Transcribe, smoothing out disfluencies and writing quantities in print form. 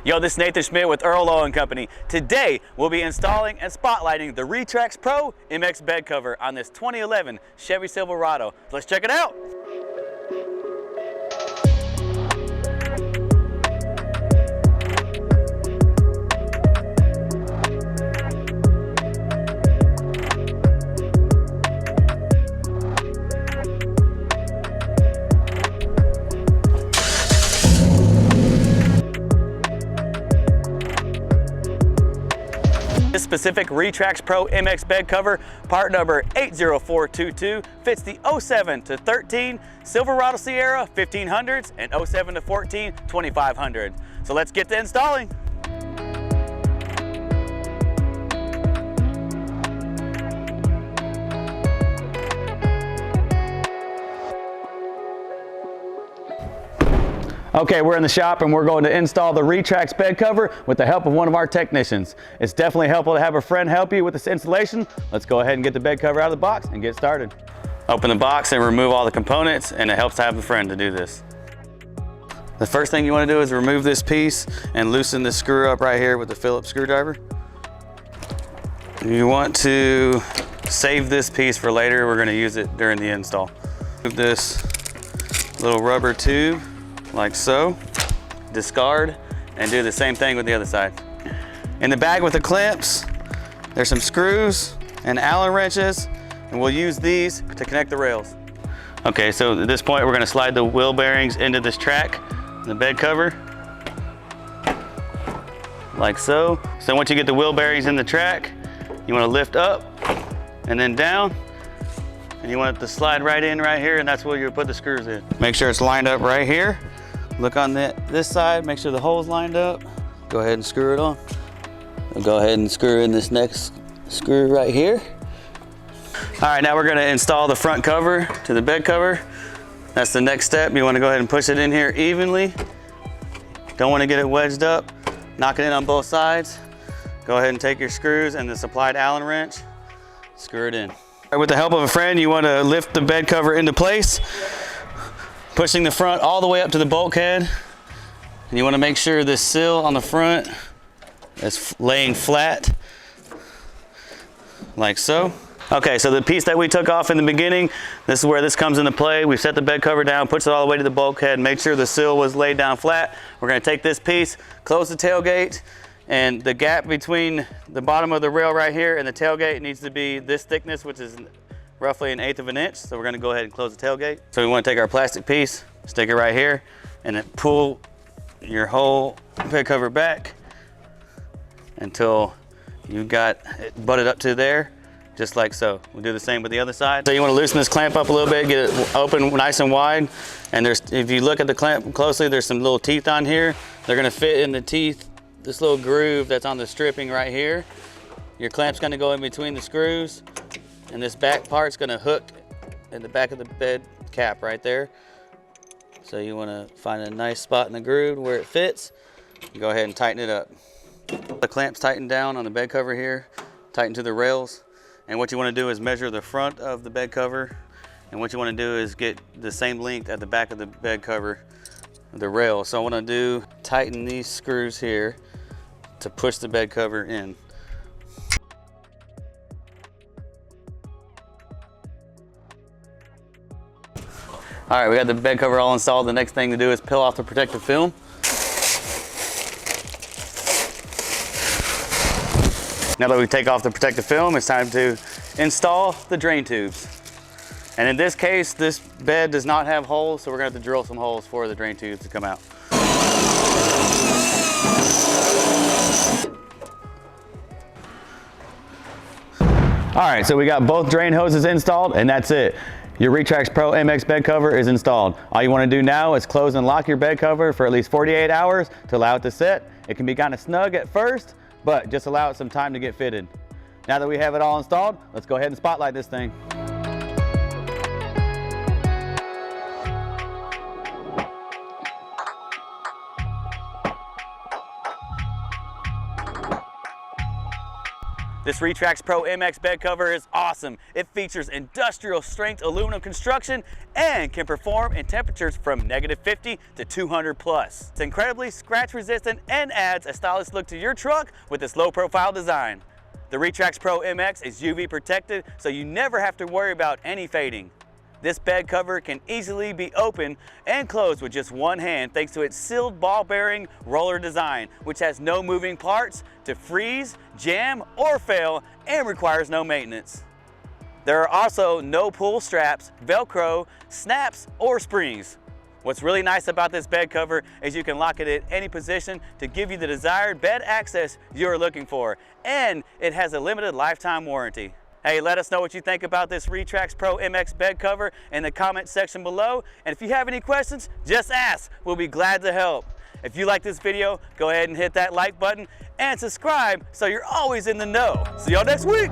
Yo, this is Nathan Schmidt with Earl, Owen Company. Today, we'll be installing and spotlighting the RetraxPRO MX bed cover on this 2011 Chevy Silverado. Let's check it out. This specific RetraxPRO MX bed cover, part number 80422, fits the 07 to 13 Silverado Sierra 1500s and 07 to 14 2500. So let's get to installing. Okay, we're in the shop and we're going to install the Retrax bed cover with the help of one of our technicians. It's definitely helpful to have a friend help you with this installation. Let's go ahead and get the bed cover out of the box and get started. Open the box and remove all the components, and it helps to have a friend to do this. The first thing you want to do is remove this piece and loosen the screw up right here with the Phillips screwdriver. You want to save this piece for later. We're going to use it during the install. Move this little rubber tube like so, discard, and do the same thing with the other side. In the bag with the clamps, there's some screws and Allen wrenches, and we'll use these to connect the rails. Okay, so at this point we're going to slide the wheel bearings into this track, the bed cover, like so. So once you get the wheel bearings in the track, you want to lift up and then down, and you want it to slide right in right here, and that's where you put the screws in. Make sure it's lined up right here. Look on this side, make sure the hole's lined up. Go ahead and screw it on. We'll go ahead and screw in this next screw right here. All right, now we're gonna install the front cover to the bed cover. That's the next step. You wanna go ahead and push it in here evenly. Don't wanna get it wedged up. Knock it in on both sides. Go ahead and take your screws and the supplied Allen wrench, screw it in. All right, with the help of a friend, you wanna lift the bed cover into place, pushing the front all the way up to the bulkhead. And you want to make sure this sill on the front is laying flat, like so. Okay, so the piece that we took off in the beginning, this is where this comes into play. We set the bed cover down, push it all the way to the bulkhead, make sure the sill was laid down flat. We're going to take this piece, close the tailgate, and the gap between the bottom of the rail right here and the tailgate needs to be this thickness, which is roughly 1/8 of an inch. So we're gonna go ahead and close the tailgate. So we wanna take our plastic piece, stick it right here, and then pull your whole bed cover back until you got it butted up to there, just like so. We'll do the same with the other side. So you wanna loosen this clamp up a little bit, get it open nice and wide. And if you look at the clamp closely, there's some little teeth on here. They're gonna fit in the teeth, this little groove that's on the stripping right here. Your clamp's gonna go in between the screws, and this back part's gonna hook in the back of the bed cap right there. So you wanna find a nice spot in the groove where it fits. You go ahead and tighten it up. The clamp's tightened down on the bed cover here, tighten to the rails. And what you wanna do is measure the front of the bed cover. And what you wanna do is get the same length at the back of the bed cover, the rail. So I wanna do, tighten these screws here to push the bed cover in. All right, we got the bed cover all installed. The next thing to do is peel off the protective film. Now that we take off the protective film, it's time to install the drain tubes. And in this case, this bed does not have holes, so we're gonna have to drill some holes for the drain tubes to come out. All right, so we got both drain hoses installed, and that's it. Your RetraxPRO MX bed cover is installed. All you want to do now is close and lock your bed cover for at least 48 hours to allow it to set. It can be kind of snug at first, but just allow it some time to get fitted. Now that we have it all installed, let's go ahead and spotlight this thing. This RetraxPRO MX bed cover is awesome. It features industrial strength aluminum construction and can perform in temperatures from -50 to 200 plus. It's incredibly scratch resistant and adds a stylish look to your truck with its low profile design. The RetraxPRO MX is UV protected, so you never have to worry about any fading. This bed cover can easily be opened and closed with just one hand thanks to its sealed ball bearing roller design, which has no moving parts to freeze, jam, or fail and requires no maintenance. There are also no pull straps, Velcro, snaps, or springs. What's really nice about this bed cover is you can lock it at any position to give you the desired bed access you're looking for, and it has a limited lifetime warranty. Hey, let us know what you think about this RetraxPRO MX bed cover in the comment section below. And if you have any questions, just ask. We'll be glad to help. If you like this video, go ahead and hit that like button and subscribe so you're always in the know. See y'all next week.